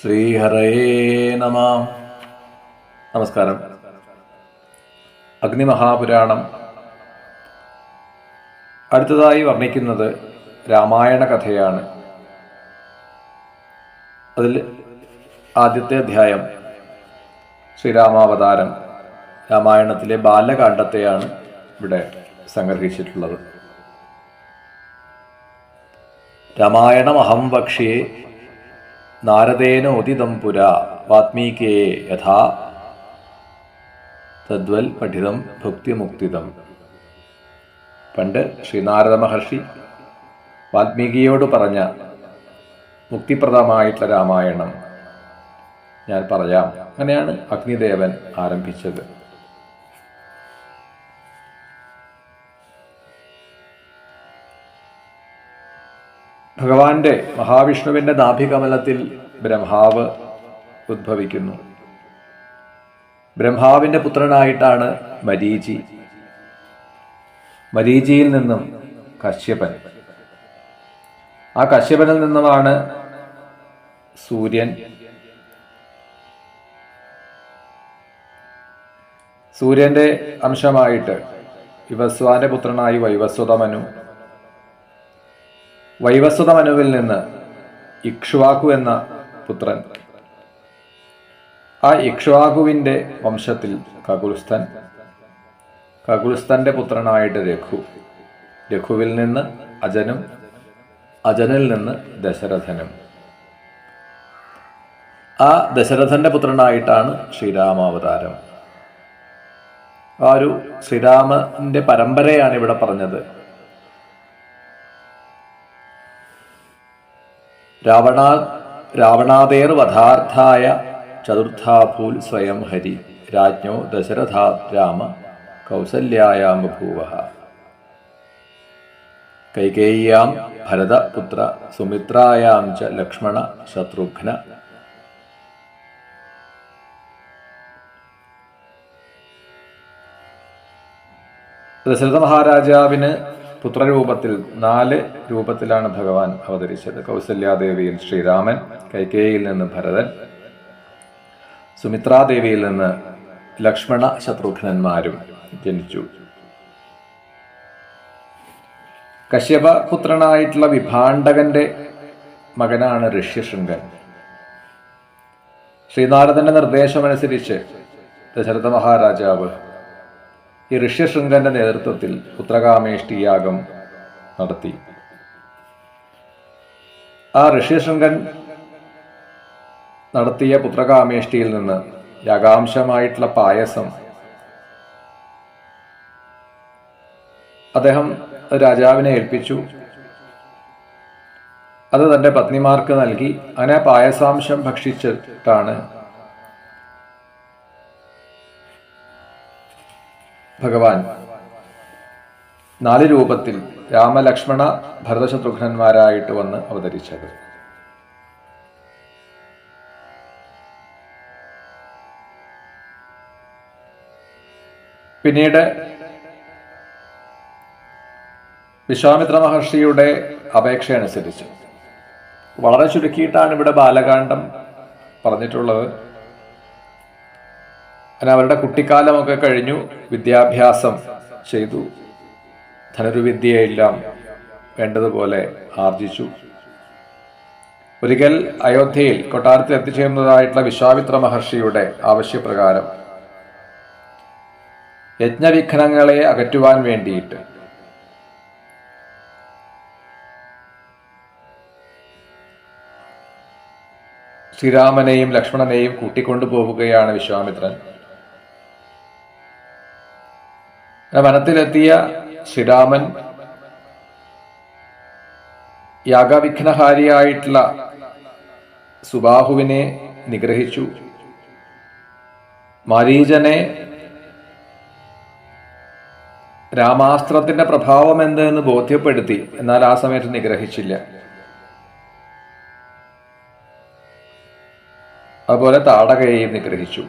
ശ്രീഹരയേ നമ. നമസ്കാരം. അഗ്നിമഹാപുരാണം അടുത്തതായി വർണ്ണിക്കുന്നത് രാമായണ കഥയാണ്. അതിൽ ആദ്യത്തെ അധ്യായം ശ്രീരാമാവതാരം, രാമായണത്തിലെ ബാലകാണ്ഡത്തെയാണ് ഇവിടെ സംഗ്രഹിച്ചിട്ടുള്ളത്. രാമായണമഹം വക്ഷ്യേ നാരദേന ഉദിതം പുരാ വാത്മീകേ യഥാ തദ്വൽ പഠിതം ഭുക്തിമുക്തിദം. പണ്ട് ശ്രീനാരദ മഹർഷി വാൽമീകിയോട് പറഞ്ഞ മുക്തിപ്രദമായിട്ടുള്ള രാമായണം ഞാൻ പറയാം. അങ്ങനെയാണ് അഗ്നിദേവൻ ആരംഭിച്ചത്. ഭഗവാന്റെ മഹാവിഷ്ണുവിൻ്റെ നാഭികമലത്തിൽ ബ്രഹ്മാവ് ഉദ്ഭവിക്കുന്നു. ബ്രഹ്മാവിൻ്റെ പുത്രനായിട്ടാണ് മരീചി. മരീചിയിൽ നിന്നും കശ്യപൻ. ആ കശ്യപനിൽ നിന്നുമാണ് സൂര്യൻ. സൂര്യന്റെ അംശമായിട്ട് വിവസ്വാന്റെ പുത്രനായി വൈവസ്വതമനു. വൈവസ്വതമനുവിൽ നിന്ന് ഇക്ഷ്വാകു എന്ന പുത്രൻ. ആ ഇക്ഷ്വാകുവിൻ്റെ വംശത്തിൽ കകുൽസ്ഥൻ. കകുൽസ്ഥന്റെ പുത്രനായിട്ട് രഘു. രഘുവിൽ നിന്ന് അജനും, അജനിൽ നിന്ന് ദശരഥനും. ആ ദശരഥന്റെ പുത്രനായിട്ടാണ് ശ്രീരാമാവതാരം. ആ ഒരു ശ്രീരാമന്റെ പരമ്പരയാണ് ഇവിടെ പറഞ്ഞത്. രാവണാദേർ വധാർത്ഥായ ചതുർത്ഥാഭൂൽ സ്വയം ഹരി രാജ്ഞോ ദശരഥാത് രാമ കൗസല്യായാം ബഭൂവഃ. കൈകേയ്യാം ഭരതപുത്ര സുമിത്രായാം ച ലക്ഷ്മണ ശത്രുഘ്ന. ദശരഥ മഹാരാജാവിന് പുത്രരൂപത്തിൽ 4 രൂപത്തിലാണ് ഭഗവാൻ അവതരിച്ചത്. കൗസല്യാദേവിയിൽ ശ്രീരാമൻ, കൈകേയിയിൽ നിന്ന് ഭരതൻ, സുമിത്രാദേവിയിൽ നിന്ന് ലക്ഷ്മണ ശത്രുഘ്നന്മാരും ജനിച്ചു. കശ്യപ പുത്രനായിട്ടുള്ള വിഭാണ്ഡകന്റെ മകനാണ് ഋഷ്യശൃംഗൻ. ശ്രീനാരദന്റെ നിർദ്ദേശമനുസരിച്ച് ദശരഥ മഹാരാജാവ് ഈ ഋഷ്യശൃംഗന്റെ നേതൃത്വത്തിൽ പുത്രകാമേഷ്ടി യാഗം നടത്തി. ആ ഋഷ്യശൃംഗൻ നടത്തിയ പുത്രകാമേഷ്ടിയിൽ നിന്ന് യാഗാംശമായിട്ടുള്ള പായസം അദ്ദേഹം രാജാവിനെ ഏൽപ്പിച്ചു. അത് തൻ്റെ പത്നിമാർക്ക് നൽകി. അങ്ങനെ ആ പായസാംശം ഭക്ഷിച്ചിട്ടാണ് ഭഗവാൻ 4 രൂപത്തിൽ രാമലക്ഷ്മണ ഭരതശത്രുഘ്നന്മാരായിട്ട് വന്ന് അവതരിച്ചത്. പിന്നീട് വിശ്വാമിത്ര മഹർഷിയുടെ അപേക്ഷയനുസരിച്ച് വളരെ ചുരുക്കിയിട്ടാണ് ഇവിടെ ബാലകാണ്ഡം പറഞ്ഞിട്ടുള്ളത്. അങ്ങനെ അവരുടെ കുട്ടിക്കാലമൊക്കെ കഴിഞ്ഞു, വിദ്യാഭ്യാസം ചെയ്തു, ധനുർവിദ്യയെല്ലാം വേണ്ടതുപോലെ ആർജിച്ചു. ഒരിക്കൽ അയോധ്യയിൽ കൊട്ടാരത്തിൽ എത്തിച്ചേർന്നതായിട്ടുള്ള വിശ്വാമിത്ര മഹർഷിയുടെ ആവശ്യപ്രകാരം യജ്ഞവിഘ്നങ്ങളെ അകറ്റുവാൻ വേണ്ടിയിട്ട് ശ്രീരാമനെയും ലക്ഷ്മണനെയും കൂട്ടിക്കൊണ്ടുപോവുകയാണ് വിശ്വാമിത്രൻ. വനത്തിലെത്തിയ ശ്രീരാമൻ യാഗവിഘ്നഹാരിയായിട്ടുള്ള സുബാഹുവിനെ നിഗ്രഹിച്ചു. മാരീചനെ രാമാസ്ത്രത്തിന്റെ പ്രഭാവം എന്തെന്ന് ബോധ്യപ്പെടുത്തി. എന്നാൽ ആ സമയത്ത് നിഗ്രഹിച്ചില്ല. അതുപോലെ താടകയെയും നിഗ്രഹിച്ചു.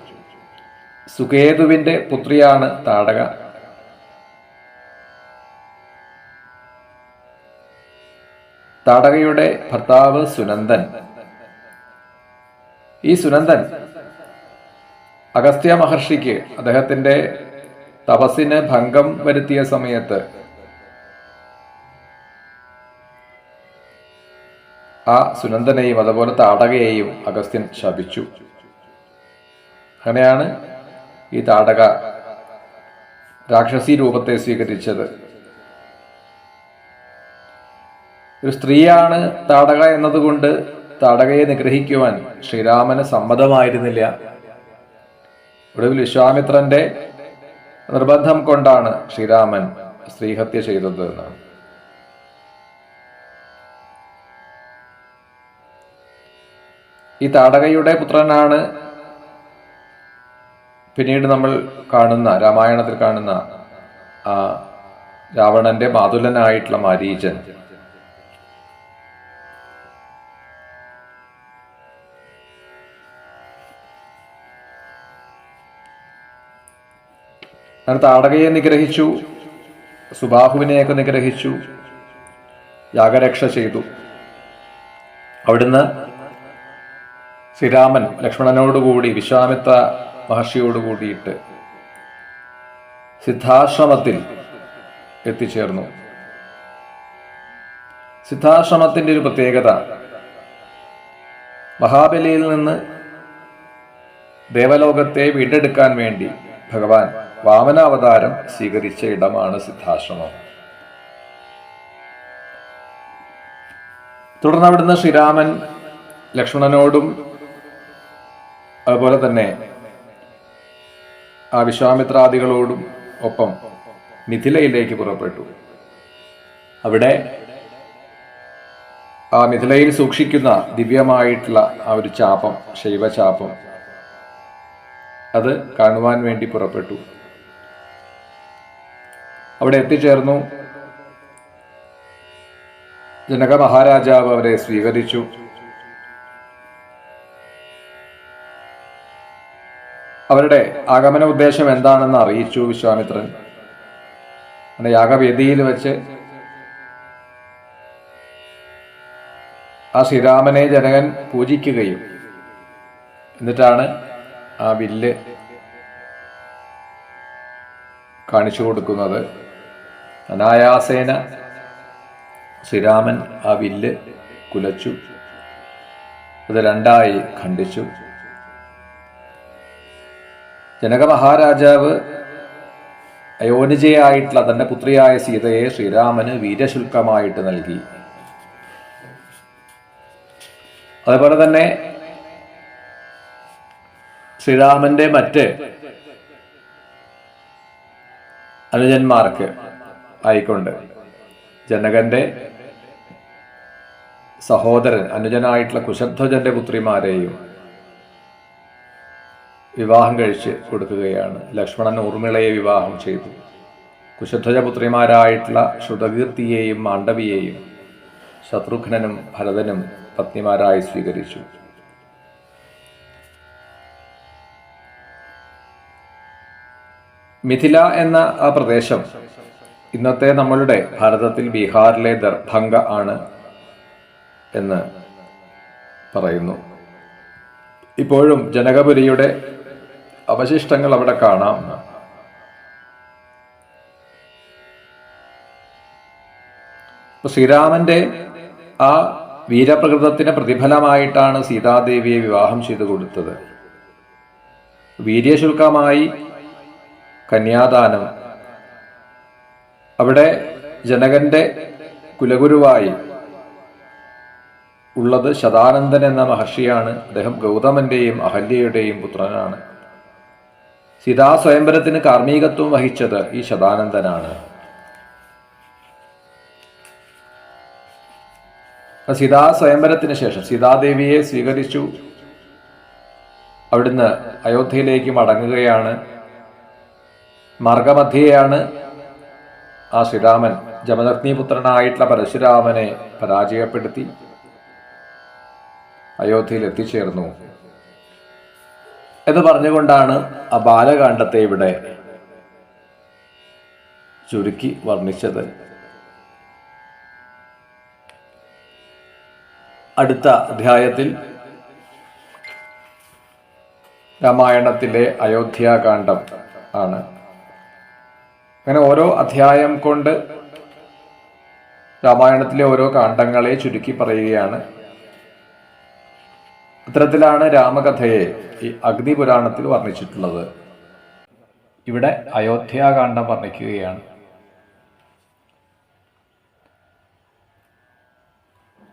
സുകേതുവിന്റെ പുത്രിയാണ് താടക. താടകയുടെ ഭർത്താവ് സുനന്ദൻ ഈ സുനന്ദൻ അഗസ്ത്യ മഹർഷിക്ക് അദ്ദേഹത്തിന്റെ തപസ്സിന് ഭംഗം വരുത്തിയ സമയത്ത് ആ സുനന്ദനെയും അതുപോലെ താടകയെയും അഗസ്ത്യൻ ശപിച്ചു. അങ്ങനെയാണ് ഈ താടക രാക്ഷസി രൂപത്തെ സ്വീകരിച്ചത്. ഒരു സ്ത്രീയാണ് താടക എന്നതുകൊണ്ട് താടകയെ നിഗ്രഹിക്കുവാൻ ശ്രീരാമന് സമ്മതമായിരുന്നില്ല. ഒടുവിൽ വിശ്വാമിത്രന്റെ നിർബന്ധം കൊണ്ടാണ് ശ്രീരാമൻ സ്ത്രീഹത്യ ചെയ്തത് എന്നാണ്. ഈ താടകയുടെ പുത്രനാണ് പിന്നീട് നമ്മൾ കാണുന്ന രാമായണത്തിൽ കാണുന്ന ആ രാവണന്റെ മാതുലനായിട്ടുള്ള മാരീചൻ. താടകയെ നിഗ്രഹിച്ചു, സുബാഹുവിനെയൊക്കെ നിഗ്രഹിച്ചു, യാഗരക്ഷ ചെയ്തു. അവിടുന്ന് ശ്രീരാമൻ ലക്ഷ്മണനോടുകൂടി വിശ്വാമിത്ര മഹർഷിയോടുകൂടിയിട്ട് സിദ്ധാശ്രമത്തിൽ എത്തിച്ചേർന്നു. സിദ്ധാശ്രമത്തിന്റെ ഒരു പ്രത്യേകത, മഹാബലിയിൽ നിന്ന് ദേവലോകത്തെ വീണ്ടെടുക്കാൻ വേണ്ടി ഭഗവാൻ വാമനാവതാരം സ്വീകരിച്ച ഇടമാണ് സിദ്ധാശ്രമം. തുടർന്ന് അവിടുന്ന് ശ്രീരാമൻ ലക്ഷ്മണനോടും അതുപോലെ തന്നെ ആ വിശ്വാമിത്രാദികളോടും ഒപ്പം മിഥിലയിലേക്ക് പുറപ്പെട്ടു. അവിടെ ആ മിഥിലയിൽ സൂക്ഷിക്കുന്ന ദിവ്യമായിട്ടുള്ള ആ ഒരു ചാപം, ശൈവചാപം, അത് കാണുവാൻ വേണ്ടി പുറപ്പെട്ടു. അവിടെ എത്തിച്ചേർന്നു. ജനക മഹാരാജാവ് അവരെ സ്വീകരിച്ചു. അവരുടെ ആഗമന ഉദ്ദേശം എന്താണെന്ന് അറിയിച്ചു വിശ്വാമിത്രൻ. യാഗവേദിയിൽ വെച്ച് ആ ശ്രീരാമനെ ജനകൻ പൂജിക്കുകയും എന്നിട്ടാണ് ആ വില്ല് കാണിച്ചു കൊടുക്കുന്നത്. അനായാസേന ശ്രീരാമൻ ആ വില്ല് കുലച്ചു, അത് രണ്ടായി ഖണ്ഡിച്ചു. ജനക മഹാരാജാവ് അയോനിജയായിട്ടുള്ള തന്റെ പുത്രിയായ സീതയെ ശ്രീരാമന് വീരശുൽക്കമായിട്ട് നൽകി. അതുപോലെ തന്നെ ശ്രീരാമന്റെ മറ്റ് അനുജന്മാർക്ക് ആയിക്കൊണ്ട് ജനകന്റെ സഹോദരൻ അനുജനായിട്ടുള്ള കുശധ്വജന്റെ പുത്രിമാരെയും വിവാഹം കഴിച്ച് കൊടുക്കുകയാണ്. ലക്ഷ്മണൻ ഊർമിളയെ വിവാഹം ചെയ്തു. കുശധ്വജ പുത്രിമാരായിട്ടുള്ള ശ്രുതകീർത്തിയെയും മാണ്ഡവിയെയും ശത്രുഘ്നനും ഭരതനും പത്നിമാരായി സ്വീകരിച്ചു. മിഥില എന്ന ആ പ്രദേശം ഇന്നത്തെ നമ്മളുടെ ഭാരതത്തിൽ ബീഹാറിലെ ദർഭംഗ ആണ് എന്ന് പറയുന്നു. ഇപ്പോഴും ജനകപുരിയുടെ അവശിഷ്ടങ്ങൾ അവിടെ കാണാം. ശ്രീരാമന്റെ ആ വീരപ്രകൃതത്തിന് പ്രതിഫലമായിട്ടാണ് സീതാദേവിയെ വിവാഹം ചെയ്തു കൊടുത്തത്. വീര്യശുൽക്കമായി കന്യാദാനം, അവിടെ ജനകന്റെ കുലഗുരുവായി ഉള്ളത് ശതാനന്ദൻ എന്ന മഹർഷിയാണ്. അദ്ദേഹം ഗൗതമന്റെയും അഹല്യയുടെയും പുത്രനാണ്. സീതാ സ്വയംവരത്തിന് കാർമ്മികത്വം വഹിച്ചത് ഈ ശതാനന്ദനാണ്. സീതാ സ്വയംവരത്തിന് ശേഷം സീതാദേവിയെ സ്വീകരിച്ചു. അവിടുന്ന് അയോധ്യയിലേക്ക് മടങ്ങുകയാണ്. മാർഗമധ്യേയാണ് ആ ശ്രീരാമൻ ജമദഗ്നിപുത്രനായിട്ടുള്ള പരശുരാമനെ പരാജയപ്പെടുത്തി അയോധ്യയിൽ എത്തിച്ചേർന്നു എന്ന് പറഞ്ഞുകൊണ്ടാണ് ആ ബാലകാണ്ഡത്തെ ഇവിടെ ചുരുക്കി വർണ്ണിച്ചത്. അടുത്ത അധ്യായത്തിൽ രാമായണത്തിലെ അയോധ്യാകാന്ഡം ആണ്. അങ്ങനെ ഓരോ അധ്യായം കൊണ്ട് രാമായണത്തിലെ ഓരോ കാണ്ഡങ്ങളെ ചുരുക്കി പറയുകയാണ്. ഇത്തരത്തിലാണ് രാമകഥയെ ഈ അഗ്നിപുരാണത്തിൽ വർണ്ണിച്ചിട്ടുള്ളത്. ഇവിടെ അയോധ്യാകാന്ഡം വർണ്ണിക്കുകയാണ്.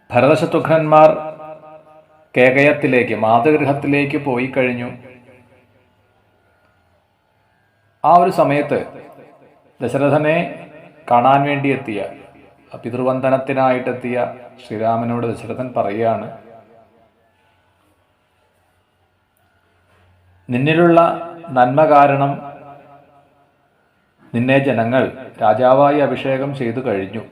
ഭരതശത്രുഘ്നന്മാർ കേകയത്തിലേക്ക്, മാതൃഗൃഹത്തിലേക്ക് പോയി കഴിഞ്ഞു. ആ ഒരു സമയത്ത് ദശരഥനെ കാണാൻ വേണ്ടി എത്തിയ, പിതൃവന്ദനത്തിനായിട്ടെത്തിയ ശ്രീരാമനോട് ദശരഥൻ പറയുകയാണ്, നിന്നിലുള്ള നന്മ കാരണം നിന്നെ ജനങ്ങൾ രാജാവായി അഭിഷേകം ചെയ്തു കഴിഞ്ഞു.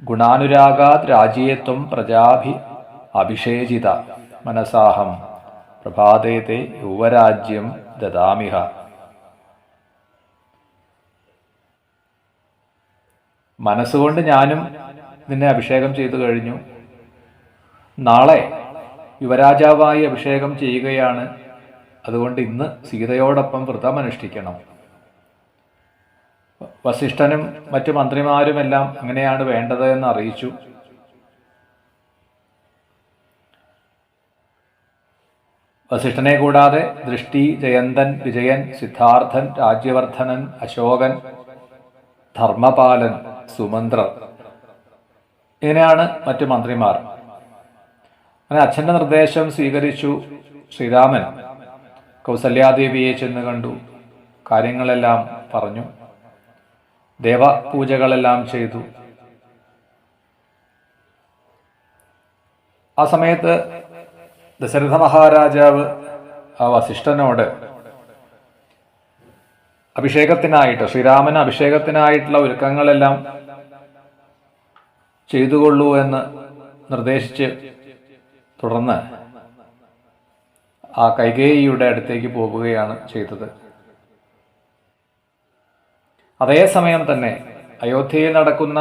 ഗുണാനുരാഗാത് രാജ്യേത്വം പ്രജാഭി അഭിഷേചിത മനസാഹം പ്രഭാതേതേ യുവരാജ്യം ദദാമിഹ. മനസ്സുകൊണ്ട് ഞാനും നിന്നെ അഭിഷേകം ചെയ്തു കഴിഞ്ഞു. നാളെ യുവരാജാവായി അഭിഷേകം ചെയ്യുകയാണ്. അതുകൊണ്ട് ഇന്ന് സീതയോടൊപ്പം വ്രതമനുഷ്ഠിക്കണം. വസിഷ്ഠനും മറ്റു മന്ത്രിമാരുമെല്ലാം അങ്ങനെയാണ് വേണ്ടത് എന്ന് അറിയിച്ചു. വസിഷ്ഠനെ കൂടാതെ ദൃഷ്ടി, ജയന്തൻ, വിജയൻ, സിദ്ധാർത്ഥൻ, രാജ്യവർദ്ധനൻ, അശോകൻ, ധർമ്മപാലൻ, സുമന്ത്രർ, ഇങ്ങനെയാണ് മറ്റു മന്ത്രിമാർ. അങ്ങനെ അച്ഛൻ്റെ നിർദ്ദേശം സ്വീകരിച്ചു ശ്രീരാമൻ കൗസല്യാദേവിയെ ചെന്ന് കണ്ടു. കാര്യങ്ങളെല്ലാം പറഞ്ഞു. ദേവപൂജകളെല്ലാം ചെയ്തു. ആ സമയത്ത് ദശരഥ മഹാരാജാവ് ആ വസിഷ്ഠനോട് അഭിഷേകത്തിനായിട്ട്, ശ്രീരാമന് അഭിഷേകത്തിനായിട്ടുള്ള ഒരുക്കങ്ങളെല്ലാം ചെയ്തുകൊള്ളൂ എന്ന് നിർദ്ദേശിച്ച് തുടർന്ന് ആ കൈകേയിയുടെ അടുത്തേക്ക് പോവുകയാണ് ചെയ്തത്. അതേസമയം തന്നെ അയോധ്യയിൽ നടക്കുന്ന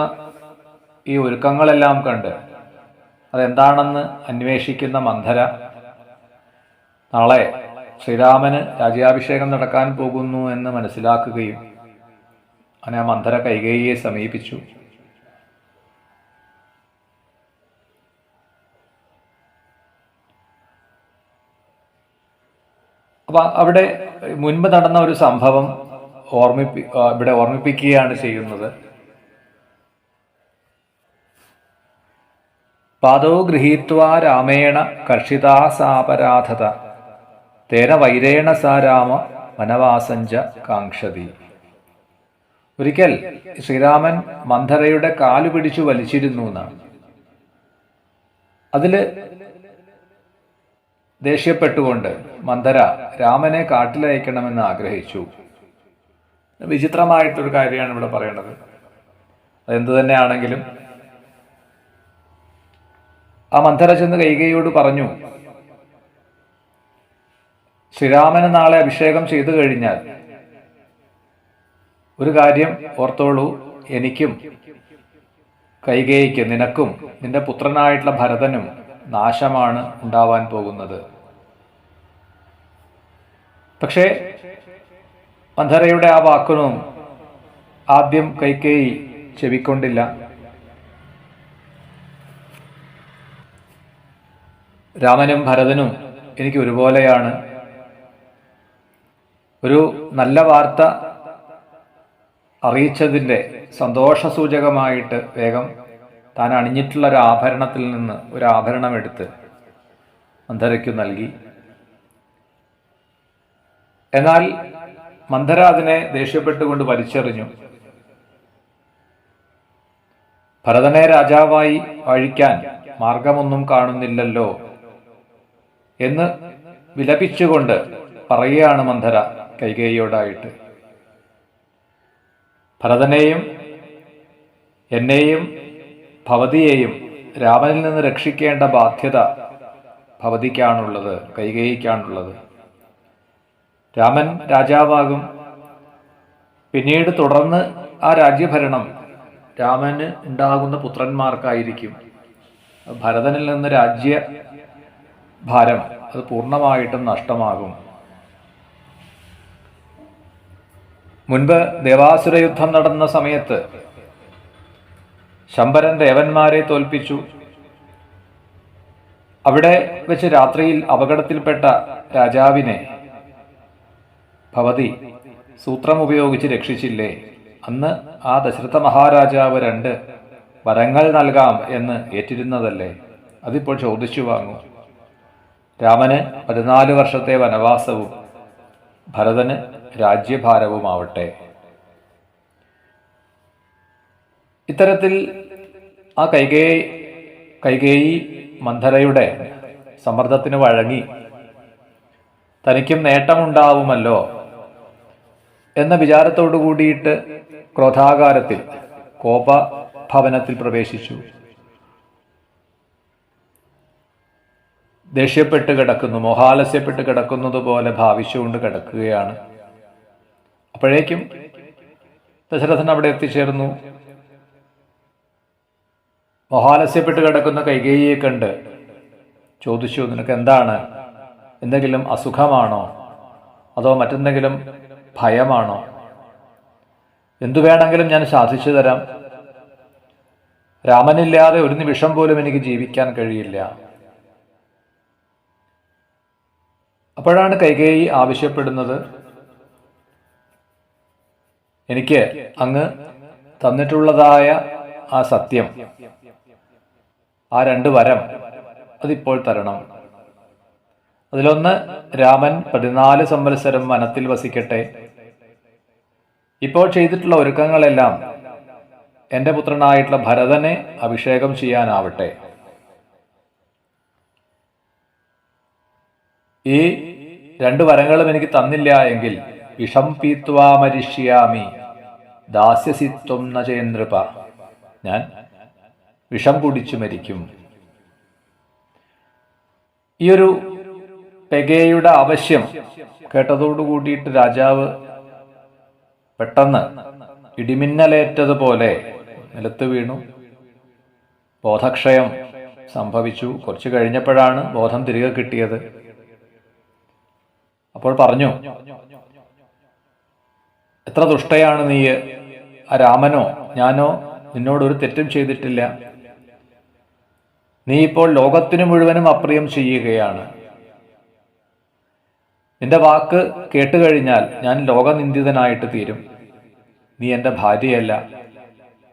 ഈ ഒരുക്കങ്ങളെല്ലാം കണ്ട് അതെന്താണെന്ന് അന്വേഷിക്കുന്ന മന്ധര നാളെ ശ്രീരാമന് രാജ്യാഭിഷേകം നടക്കാൻ പോകുന്നു എന്ന് മനസ്സിലാക്കുകയും അങ്ങനെ ആ മന്ധര കൈകേയിയെ സമീപിച്ചു. അപ്പൊ അവിടെ മുൻപ് നടന്ന ഒരു സംഭവം ഇവിടെ ഓർമ്മിപ്പിക്കുകയാണ് ചെയ്യുന്നത്. പാദോ ഗൃഹീത്വാ രാമേണ കർഷിതാസാപരാധത തേന വൈരേണ സാ രാമ വനവാസഞ്ച കാംക്ഷതി. ഒരിക്കൽ ശ്രീരാമൻ മന്ധരയുടെ കാലു പിടിച്ചു വലിച്ചിരുന്നു എന്നാണ്. അതില് ദേഷ്യപ്പെട്ടുകൊണ്ട് മന്ധര രാമനെ കാട്ടിലയക്കണമെന്ന് ആഗ്രഹിച്ചു. വിചിത്രമായിട്ടൊരു കാര്യമാണ് ഇവിടെ പറയണത്. അതെന്തു തന്നെയാണെങ്കിലും ആ മന്ധര ചെന്ന് കൈകേയിയോട് പറഞ്ഞു, ശ്രീരാമന് നാളെ അഭിഷേകം ചെയ്തു കഴിഞ്ഞാൽ ഒരു കാര്യം ഓർത്തോളൂ, എനിക്കും കൈകേയിക്ക്, നിനക്കും നിന്റെ പുത്രനായിട്ടുള്ള ഭരതനും നാശമാണ് ഉണ്ടാവാൻ പോകുന്നത്. പക്ഷേ മന്ധരയുടെ ആ വാക്കിനും ആദ്യം കൈകേയി ചെവിക്കൊണ്ടില്ല. രാമനും ഭരതനും എനിക്ക് ഒരുപോലെയാണ്. ഒരു നല്ല വാർത്ത അറിയിച്ചതിൻ്റെ സന്തോഷസൂചകമായിട്ട് വേഗം താൻ അണിഞ്ഞിട്ടുള്ള ഒരു ആഭരണത്തിൽ നിന്ന് ഒരു ആഭരണം എടുത്ത് മന്ധരയ്ക്കു നൽകി. എന്നാൽ മന്ധര അതിനെ ദേഷ്യപ്പെട്ടുകൊണ്ട് വലിച്ചെറിഞ്ഞു. ഭരതനെ രാജാവായി വാഴിക്കാൻ മാർഗമൊന്നും കാണുന്നില്ലല്ലോ എന്ന് വിലപിച്ചുകൊണ്ട് പറയുകയാണ് മന്ധര കൈകേയിയോടായിട്ട്. ഭരതനെയും എന്നെയും ഭവതിയെയും രാമനിൽ നിന്ന് രക്ഷിക്കേണ്ട ബാധ്യത ഭവതിക്കാണുള്ളത്, കൈകേയിക്കാണുള്ളത്. രാമൻ രാജാവാകും. പിന്നീട് തുടർന്ന് ആ രാജ്യഭരണം രാമന് ഉണ്ടാകുന്ന പുത്രന്മാർക്കായിരിക്കും. ഭരതനിൽ നിന്ന് രാജ്യഭാരം അത് പൂർണ്ണമായിട്ടും നഷ്ടമാകും. മുൻപ് ദേവാസുര യുദ്ധം നടന്ന സമയത്ത് ശംബരൻ ദേവന്മാരെ തോൽപ്പിച്ചു. അവിടെ വെച്ച് രാത്രിയിൽ അപകടത്തിൽപ്പെട്ട രാജാവിനെ ഭവതി സൂത്രം ഉപയോഗിച്ച് രക്ഷിച്ചില്ലേ? അന്ന് ആ ദശരഥ മഹാരാജാവ് 2 വരങ്ങൾ നൽകാം എന്ന് ഏറ്റിരുന്നതല്ലേ? അതിപ്പോൾ ചോദിച്ചു വാങ്ങൂ. രാമന് 14 വർഷത്തെ വനവാസവും ഭരതന് രാജ്യഭാരവുമാവട്ടെ. ഇത്തരത്തിൽ ആ കൈകേയി മന്ധരയുടെ സമ്മർദ്ദത്തിന് വഴങ്ങി തനിക്കും നേട്ടമുണ്ടാവുമല്ലോ എന്ന വിചാരത്തോടു കൂടിയിട്ട് ക്രോധാകാരത്തിൽ കോപഭവനത്തിൽ പ്രവേശിച്ചു. ദേഷ്യപ്പെട്ട് കിടക്കുന്നു, മോഹാലസ്യപ്പെട്ട് കിടക്കുന്നത് പോലെ ഭാവിച്ചുകൊണ്ട് കിടക്കുകയാണ്. അപ്പോഴേക്കും ദശരഥൻ അവിടെ എത്തിച്ചേർന്നു. മോഹാലസ്യപ്പെട്ട് കിടക്കുന്ന കൈകേയിയെ കണ്ട് ചോദിച്ചു, നിനക്ക് എന്താണ്? എന്തെങ്കിലും അസുഖമാണോ? അതോ മറ്റെന്തെങ്കിലും ഭയമാണോ? എന്തു വേണമെങ്കിലും ഞാൻ സാധിച്ചു തരാം. രാമനില്ലാതെ ഒരു നിമിഷം പോലും എനിക്ക് ജീവിക്കാൻ കഴിയില്ല. അപ്പോഴാണ് കൈകേയി ആവശ്യപ്പെടുന്നത്, എനിക്ക് അങ്ങ് തന്നിട്ടുള്ളതായ ആ സത്യം, ആ 2 വരം അതിപ്പോൾ തരണം. അതിലൊന്ന്, രാമൻ 14 സംവത്സരം വനത്തിൽ വസിക്കട്ടെ. ഇപ്പോൾ ചെയ്തിട്ടുള്ള ഒരുക്കങ്ങളെല്ലാം എൻ്റെ പുത്രനായിട്ടുള്ള ഭരതനെ അഭിഷേകം ചെയ്യാനാവട്ടെ. ഈ 2 വരങ്ങളും എനിക്ക് തന്നില്ല എങ്കിൽ വിഷം പീത്വാ മരിഷ്യാമി ദാസ്യസിത്വം ന ചേന്ദ്രപ, ഞാൻ വിഷം കുടിച്ചു മരിക്കും. ഈയൊരു കൈകേയിയുടെ ആവശ്യം കേട്ടതോടു കൂടിയിട്ട് രാജാവ് പെട്ടെന്ന് ഇടിമിന്നലേറ്റതുപോലെ നിലത്ത് വീണു. ബോധക്ഷയം സംഭവിച്ചു. കുറച്ചു കഴിഞ്ഞപ്പോഴാണ് ബോധം തിരികെ കിട്ടിയത്. അപ്പോൾ പറഞ്ഞു, എത്ര ദുഷ്ടയാണ് നീ! ആ രാമനോ ഞാനോ നിന്നോടൊരു തെറ്റും ചെയ്തിട്ടില്ല. നീ ഇപ്പോൾ ലോകത്തിനു മുഴുവനും അപ്രിയം ചെയ്യുകയാണ്. നിന്റെ വാക്ക് കേട്ടുകഴിഞ്ഞാൽ ഞാൻ ലോകനിന്ദിതനായിട്ട് തീരും. നീ എൻ്റെ ഭാര്യയല്ല,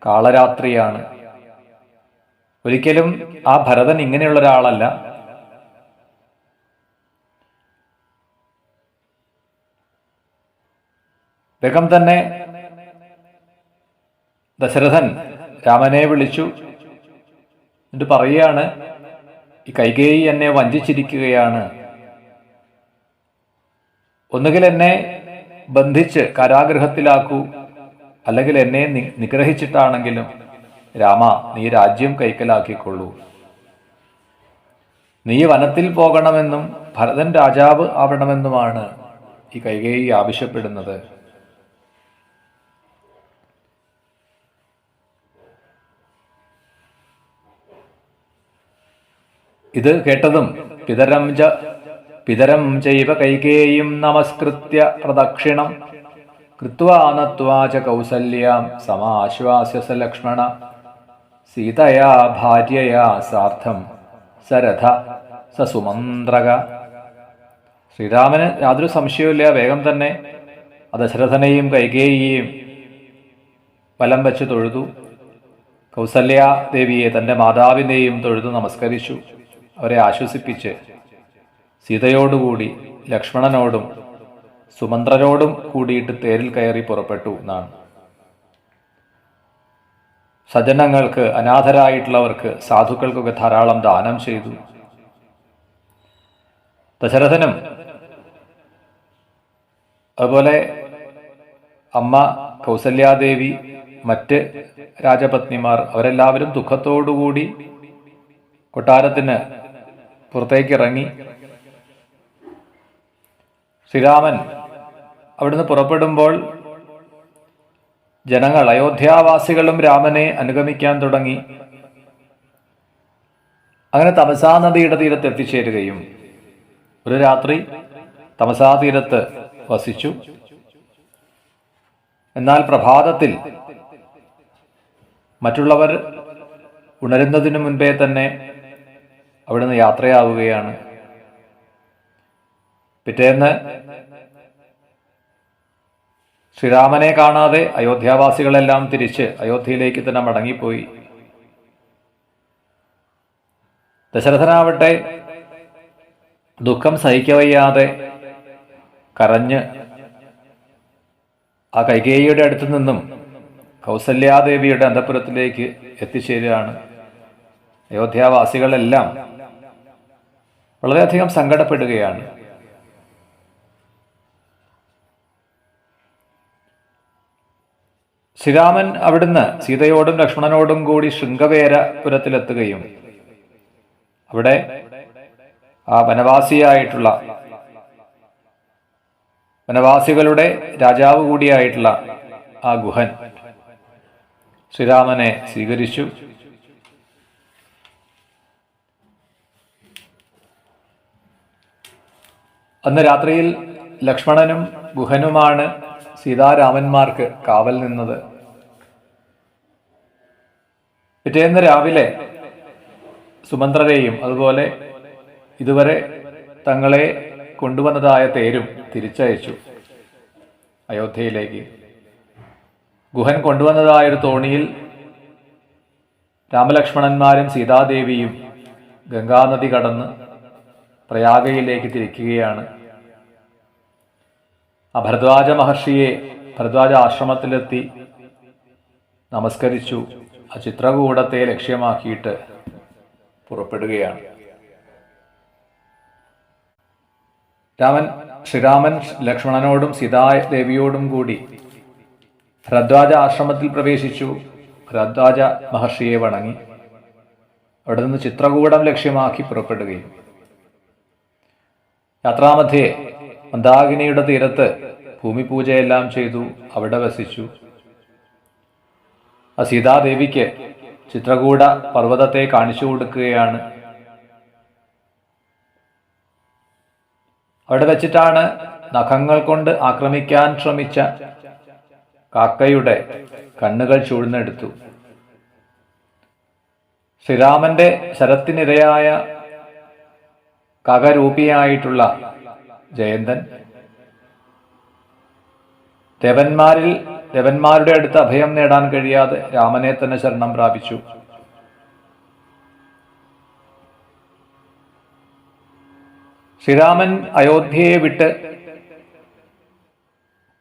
കാളരാത്രിയാണ്. ഒരിക്കലും ആ ഭരതൻ ഇങ്ങനെയുള്ള ഒരാളല്ല. വേഗം തന്നെ ദശരഥൻ രാമനെ വിളിച്ചു. എന്നിട്ട് പറയുകയാണ്, ഈ കൈകേയി എന്നെ വഞ്ചിച്ചിരിക്കുകയാണ്. ഒന്നുകിൽ എന്നെ ബന്ധിച്ച് കാരാഗൃഹത്തിലാക്കൂ, അല്ലെങ്കിൽ എന്നെ നിഗ്രഹിച്ചിട്ടാണെങ്കിലും രാമ നീ രാജ്യം കൈക്കലാക്കിക്കൊള്ളൂ. നീ വനത്തിൽ പോകണമെന്നും ഭരതൻ രാജാവ് ആവണമെന്നുമാണ് ഈ കൈകേയി ആവശ്യപ്പെടുന്നത്. ഇത് കേട്ടതും പിതരം ചൈവ കൈകേയും നമസ്കൃത്യ പ്രദക്ഷിണം കൃത്വാ നത്വാ ച കൗസല്യാം സമാശ്വാസ്യ സ ലക്ഷ്മണ സീതയാ ഭാര്യയാ സാർത്ഥം സരഥ സ സുമന്ത്രക. ശ്രീരാമന് യാതൊരു സംശയവുമില്ല. വേഗം തന്നെ ദശരഥനെയും കൈകേയിയെയും വലം വെച്ച് തൊഴുതു. കൗസല്യാദേവിയെ തൻ്റെ മാതാവിനെയും തൊഴുതു നമസ്കരിച്ചു. അവരെ ആശ്വസിപ്പിച്ച് സീതയോടുകൂടി ലക്ഷ്മണനോടും സുമന്ത്രരോടും കൂടിയിട്ട് തേരിൽ കയറി പുറപ്പെട്ടു എന്നാണ്. സജ്ജനങ്ങൾക്ക്, അനാഥരായിട്ടുള്ളവർക്ക്, സാധുക്കൾക്കൊക്കെ ധാരാളം ദാനം ചെയ്തു. ദശരഥനും അതുപോലെ അമ്മ കൗസല്യാദേവി, മറ്റ് രാജപത്നിമാർ അവരെല്ലാവരും ദുഃഖത്തോടുകൂടി കൊട്ടാരത്തിന് പുറത്തേക്കിറങ്ങി. ശ്രീരാമൻ അവിടുന്ന് പുറപ്പെടുമ്പോൾ ജനങ്ങൾ, അയോധ്യാവാസികളും രാമനെ അനുഗമിക്കാൻ തുടങ്ങി. അങ്ങനെ തമസാ നദിയുടെ തീരത്ത് എത്തിച്ചേരുകയും ഒരു രാത്രി തമസാതീരത്ത് വസിച്ചു. എന്നാൽ പ്രഭാതത്തിൽ മറ്റുള്ളവർ ഉണരുന്നതിനു മുൻപേ തന്നെ അവിടുന്ന് യാത്രയാവുകയാണ്. പിറ്റേന്ന് ശ്രീരാമനെ കാണാതെ അയോധ്യാവാസികളെല്ലാം തിരിച്ച് അയോധ്യയിലേക്ക് തന്നെ മടങ്ങിപ്പോയി. ദശരഥനാവട്ടെ ദുഃഖം സഹിക്കവയ്യാതെ കരഞ്ഞ് ആ കൈകേയിയുടെ അടുത്തു നിന്നും കൗസല്യാദേവിയുടെ അന്തഃപുരത്തിലേക്ക് എത്തിച്ചേരുകയാണ്. അയോധ്യാവാസികളെല്ലാം വളരെയധികം സങ്കടപ്പെടുകയാണ്. ശ്രീരാമൻ അവിടുന്ന് സീതയോടും ലക്ഷ്മണനോടും കൂടി ശൃംഗവേരപുരത്തിലെത്തുകയും അവിടെ ആ വനവാസികളുടെ രാജാവ് കൂടിയായിട്ടുള്ള ആ ഗുഹൻ ശ്രീരാമനെ സ്വീകരിച്ചു. അന്ന് രാത്രിയിൽ ലക്ഷ്മണനും ഗുഹനുമാണ് സീതാരാമന്മാർക്ക് കാവൽ നിന്നത്. പിറ്റേന്ന് രാവിലെ സുമന്ത്രരെയും അതുപോലെ ഇതുവരെ തങ്ങളെ കൊണ്ടുവന്നതായ തേരും തിരിച്ചയച്ചു അയോധ്യയിലേക്ക്. ഗുഹൻ കൊണ്ടുവന്നതായൊരു തോണിയിൽ രാമലക്ഷ്മണന്മാരും സീതാദേവിയും ഗംഗാനദി കടന്ന് പ്രയാഗയിലേക്ക് തിരിക്കുകയാണ്. ആ ഭരദ്വാജ മഹർഷിയെ ഭരദ്വാജ ആശ്രമത്തിലെത്തി നമസ്കരിച്ചു. ആ ചിത്രകൂടത്തെ ലക്ഷ്യമാക്കിയിട്ട് പുറപ്പെടുകയാണ്. ശ്രീരാമൻ ലക്ഷ്മണനോടും സീതാദേവിയോടും കൂടി ഭരദ്വാജ ആശ്രമത്തിൽ പ്രവേശിച്ചു. ഭരദ്വാജ മഹർഷിയെ വണങ്ങി അവിടെ നിന്ന് ചിത്രകൂടം ലക്ഷ്യമാക്കി പുറപ്പെടുകയും യാത്രാമധ്യേ മന്ദാകിനിയുടെ തീരത്ത് ഭൂമിപൂജയെല്ലാം ചെയ്തു അവിടെ വസിച്ചു. ആ സീതാദേവിക്ക് ചിത്രകൂട പർവ്വതത്തെ കാണിച്ചു കൊടുക്കുകയാണ്. അവിടെ വെച്ചിട്ടാണ് നഖങ്ങൾ കൊണ്ട് ആക്രമിക്കാൻ ശ്രമിച്ച കാക്കയുടെ കണ്ണുകൾ ചൂഴ്ന്നെടുത്തു. ശ്രീരാമന്റെ ശരത്തിനിരയായ കാകരൂപിയായിട്ടുള്ള ജയന്തൻ ദേവന്മാരുടെ അടുത്ത് അഭയം നേടാൻ കഴിയാതെ രാമനെ തന്നെ ശരണം പ്രാപിച്ചു. ശ്രീരാമൻ അയോധ്യയെ വിട്ട്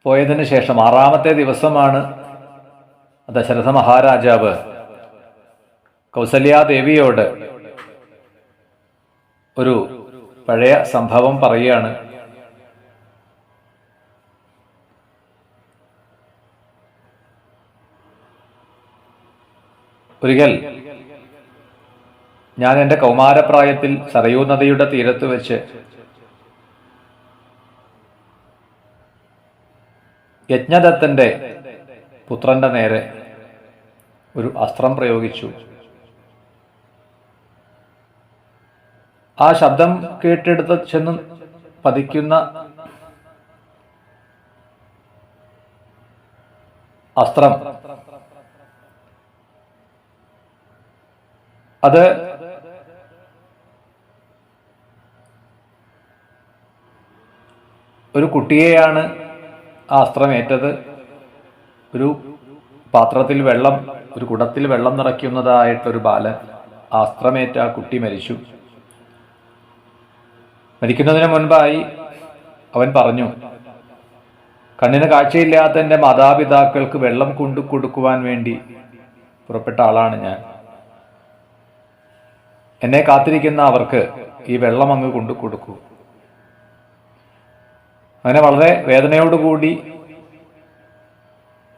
പോയതിനു ശേഷം 6-ാമത്തെ ദിവസമാണ് ദശരഥ മഹാരാജാവ് കൗസല്യാദേവിയോട് ഒരു പഴയ സംഭവം പറയുകയാണ്. ഒരിക്കൽ ഞാൻ എൻ്റെ കൗമാരപ്രായത്തിൽ സരയൂ നദിയുടെ തീരത്ത് വെച്ച് യജ്ഞദത്തന്റെ പുത്രന്റെ നേരെ ഒരു അസ്ത്രം പ്രയോഗിച്ചു. ആ ശബ്ദം കേട്ടെടുത്ത് ചെന്ന് പതിക്കുന്ന അസ്ത്രം അത് ഒരു കുട്ടിയെയാണ് ആ അസ്ത്രമേറ്റത്. ഒരു പാത്രത്തിൽ വെള്ളം, ഒരു കുടത്തിൽ വെള്ളം നിറയ്ക്കുന്നതായിട്ടൊരു ബാലൻ, ആ അസ്ത്രമേറ്റ ആ കുട്ടി മരിച്ചു. മരിക്കുന്നതിന് മുൻപായി അവൻ പറഞ്ഞു, കണ്ണിന് കാഴ്ചയില്ലാത്ത എൻ്റെ മാതാപിതാക്കൾക്ക് വെള്ളം കൊണ്ടു കൊടുക്കുവാൻ വേണ്ടി പുറപ്പെട്ട ആളാണ് ഞാൻ. എന്നെ കാത്തിരിക്കുന്ന അവർക്ക് ഈ വെള്ളം അങ്ങ് കൊണ്ടു കൊടുക്കൂ. അങ്ങനെ വളരെ വേദനയോടുകൂടി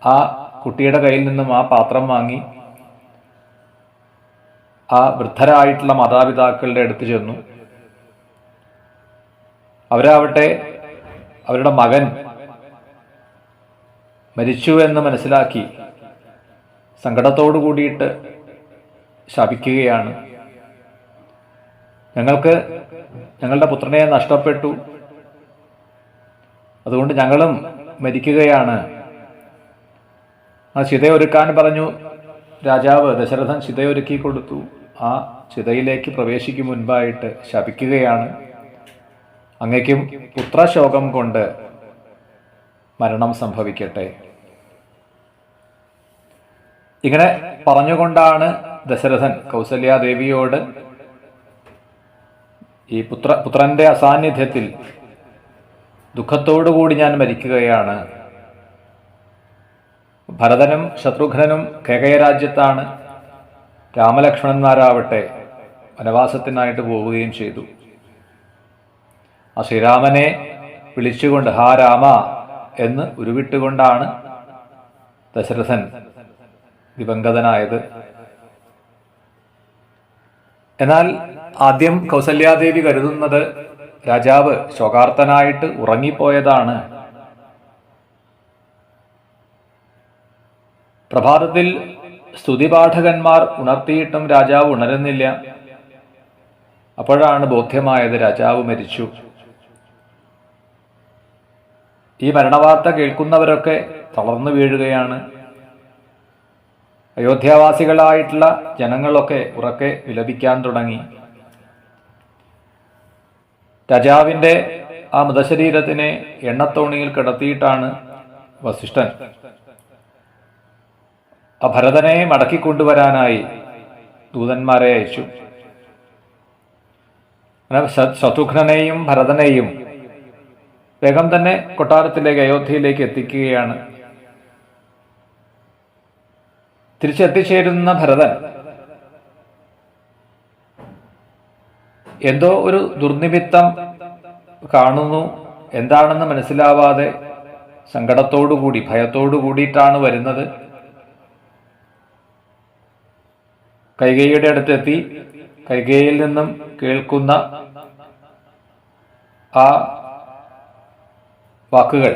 ആ കുട്ടിയുടെ കയ്യിൽ നിന്നും ആ പാത്രം വാങ്ങി ആ വൃദ്ധരായിട്ടുള്ള മാതാപിതാക്കളുടെ അടുത്ത് ചെന്നു. അവരാവട്ടെ അവരുടെ മകൻ മരിച്ചു എന്ന് മനസ്സിലാക്കി സങ്കടത്തോടു കൂടിയിട്ട് ശപിക്കുകയാണ്. ഞങ്ങൾക്ക് ഞങ്ങളുടെ പുത്രനെ നഷ്ടപ്പെട്ടു, അതുകൊണ്ട് ഞങ്ങളും മരിക്കുകയാണ്. ആ ചിതയൊരുക്കാൻ പറഞ്ഞു. രാജാവ് ദശരഥൻ ചിതയൊരുക്കി കൊടുത്തു. ആ ചിതയിലേക്ക് പ്രവേശിക്കും മുൻപായിട്ട് ശപിക്കുകയാണ്, അങ്ങയ്ക്കും പുത്രശോകം കൊണ്ട് മരണം സംഭവിക്കട്ടെ. ഇങ്ങനെ പറഞ്ഞുകൊണ്ടാണ് ദശരഥൻ കൗസല്യാദേവിയോട് ഈ പുത്രന്റെ അസാന്നിധ്യത്തിൽ ദുഃഖത്തോടുകൂടി ഞാൻ മരിക്കുകയാണ്. ഭരതനും ശത്രുഘ്നനും കേകയരാജ്യത്താണ്, രാമലക്ഷ്മണന്മാരാവട്ടെ വനവാസത്തിനായിട്ട് പോവുകയും ചെയ്തു. ആ ശ്രീരാമനെ വിളിച്ചുകൊണ്ട് ഹാ രാമ എന്ന് ഉരുവിട്ടുകൊണ്ടാണ് ദശരഥൻ ദിവംഗതനായത്. എന്നാൽ ആദ്യം കൗസല്യാദേവി കരുതുന്നത് രാജാവ് ശോകാർത്തനായിട്ട് ഉറങ്ങിപ്പോയതാണ്. പ്രഭാതത്തിൽ സ്തുതിപാഠകന്മാർ ഉണർത്തിയിട്ടും രാജാവ് ഉണരുന്നില്ല. അപ്പോഴാണ് ബോധ്യമായത് രാജാവ് മരിച്ചു. ഈ മരണവാർത്ത കേൾക്കുന്നവരൊക്കെ തളർന്നു വീഴുകയാണ്. അയോധ്യാവാസികളായിട്ടുള്ള ജനങ്ങളൊക്കെ ഉറക്കെ വിലപിക്കാൻ തുടങ്ങി. രാജാവിൻ്റെ ആ മൃതശരീരത്തിനെ എണ്ണത്തോണിയിൽ കിടത്തിയിട്ടാണ് വസിഷ്ഠൻ ആ ഭരതനെ മടക്കിക്കൊണ്ടുവരാനായി ദൂതന്മാരെ അയച്ചു. ശത്രുഘ്നെയും ഭരതനെയും വേഗം തന്നെ കൊട്ടാരത്തിലേക്ക് അയോധ്യയിലേക്ക് എത്തിക്കുകയാണ്. തിരിച്ചെത്തിച്ചേരുന്ന ഭരതൻ എന്തോ ഒരു ദുർനിമിത്തം കാണുന്നു. എന്താണെന്ന് മനസ്സിലാവാതെ സങ്കടത്തോടുകൂടി ഭയത്തോടു കൂടിയിട്ടാണ് വരുന്നത്. കൈകേയിയുടെ അടുത്തെത്തി കൈകേയിൽ നിന്നും കേൾക്കുന്ന ആ വാക്കുകൾ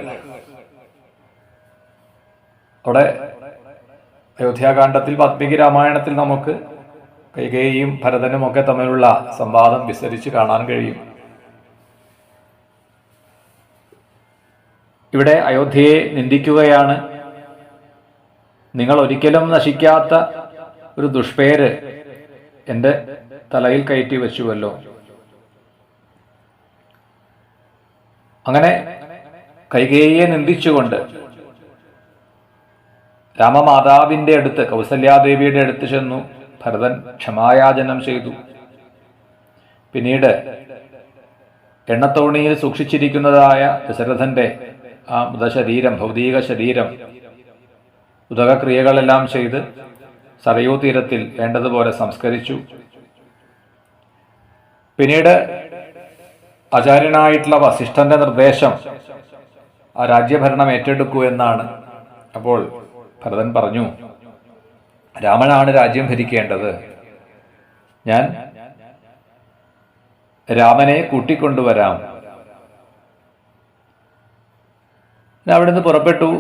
അവിടെ അയോധ്യാകാന്ഡത്തിൽ വാത്മീകി രാമായണത്തിൽ നമുക്ക് കൈകേയിയും ഭരതനും ഒക്കെ തമ്മിലുള്ള സംവാദം വിസ്തരിച്ച് കാണാൻ കഴിയും. ഇവിടെ അയോധ്യയെ നിന്ദിക്കുകയാണ്. നിങ്ങൾ ഒരിക്കലും നശിക്കാത്ത ഒരു ദുഷ്പേര് എൻ്റെ തലയിൽ കയറ്റി വെച്ചുവല്ലോ. അങ്ങനെ കൈകേയിയെ നിന്ദിച്ചുകൊണ്ട് രാമമാതാവിൻ്റെ അടുത്ത് കൗസല്യാദേവിയുടെ അടുത്ത് ചെന്നു ഭരതൻ ക്ഷമായാചനം ചെയ്തു. പിന്നീട് എണ്ണത്തോണിയിൽ സൂക്ഷിച്ചിരിക്കുന്നതായ ദശരഥന്റെ ആ മൃതശരീരം, ഭൗതിക ശരീരം, ഉദകക്രിയകളെല്ലാം ചെയ്ത് സരയൂ തീരത്തിൽ വേണ്ടതുപോലെ സംസ്കരിച്ചു. പിന്നീട് ആചാര്യനായിട്ടുള്ള വസിഷ്ഠന്റെ നിർദ്ദേശം ആ രാജ്യഭരണം ഏറ്റെടുക്കൂ എന്നാണ്. അപ്പോൾ ഭരതൻ പറഞ്ഞു, രാമനാണ് രാജ്യം ഭരിക്കേണ്ടത്, ഞാൻ രാമനെ കൂട്ടിക്കൊണ്ടുവരാം. അവിടുന്ന് പുറപ്പെട്ടു.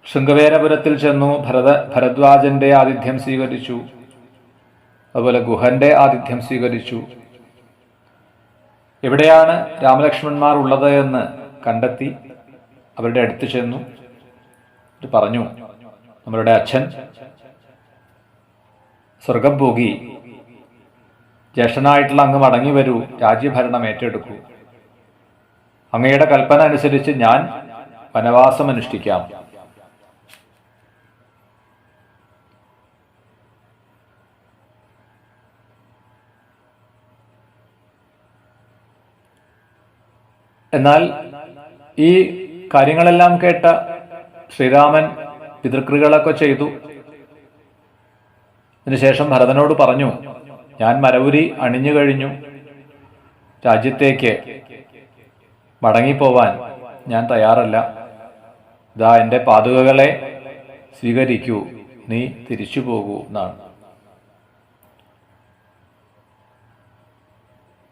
ശൃംഗവേരപുരത്തിൽ ചെന്നു. ഭരദ്വാജന്റെ ആതിഥ്യം സ്വീകരിച്ചു. അതുപോലെ ഗുഹന്റെ ആതിഥ്യം സ്വീകരിച്ചു. എവിടെയാണ് രാമലക്ഷ്മണന്മാർ ഉള്ളത് എന്ന് കണ്ടെത്തി അവരുടെ അടുത്ത് ചെന്നു. പറഞ്ഞു, നമ്മളുടെ അച്ഛൻ സ്വർഗം പോകി, ജ്യേഷ്ഠനായിട്ടുള്ള അങ്ങ് മടങ്ങി വരൂ, രാജ്യഭരണം ഏറ്റെടുക്കൂ. അങ്ങയുടെ കൽപ്പന അനുസരിച്ച് ഞാൻ വനവാസം അനുഷ്ഠിക്കാം. എന്നാൽ ഈ കാര്യങ്ങളെല്ലാം കേട്ട ശ്രീരാമൻ പിതൃക്രികളൊക്കെ ചെയ്തു. അതിനുശേഷം ഭരതനോട് പറഞ്ഞു, ഞാൻ മരവുരി അണിഞ്ഞു കഴിഞ്ഞു, രാജ്യത്തേക്ക് മടങ്ങിപ്പോവാൻ ഞാൻ തയ്യാറല്ല. ഇതാ എൻ്റെ പാതുകകളെ സ്വീകരിക്കൂ, നീ തിരിച്ചു പോകൂ എന്നാണ്.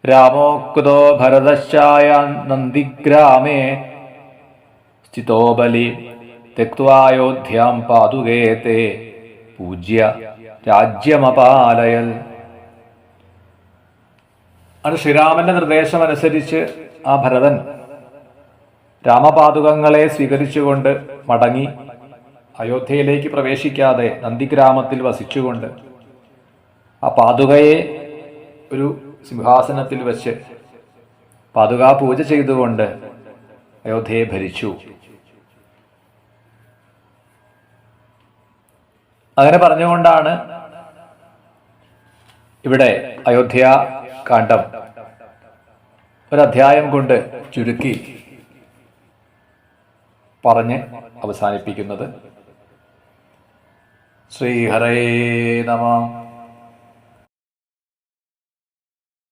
രാമോക്തോ ഭരതശ്ചായ നന്ദിഗ്രാമേ സ്ഥിതോ ബലി തെക്വായോധ്യാം പാതുകേ തേ പൂജ്യ രാജ്യമപാലയൽ. അത് ശ്രീരാമന്റെ നിർദ്ദേശമനുസരിച്ച് ആ ഭരതൻ രാമപാദുകങ്ങളെ സ്വീകരിച്ചുകൊണ്ട് മടങ്ങി അയോധ്യയിലേക്ക് പ്രവേശിക്കാതെ നന്ദിഗ്രാമത്തിൽ വസിച്ചുകൊണ്ട് ആ പാദുകയെ ഒരു സിംഹാസനത്തിൽ വെച്ച് പാദുകാ പൂജ ചെയ്തുകൊണ്ട് അയോധ്യയെ ഭരിച്ചു. അങ്ങനെ പറഞ്ഞുകൊണ്ടാണ് ഇവിടെ അയോധ്യ കാണ്ഡം ഒരധ്യായം കൊണ്ട് ചുരുക്കി പറഞ്ഞ് അവസാനിപ്പിക്കുന്നത്. ശ്രീഹരേ നമഃ.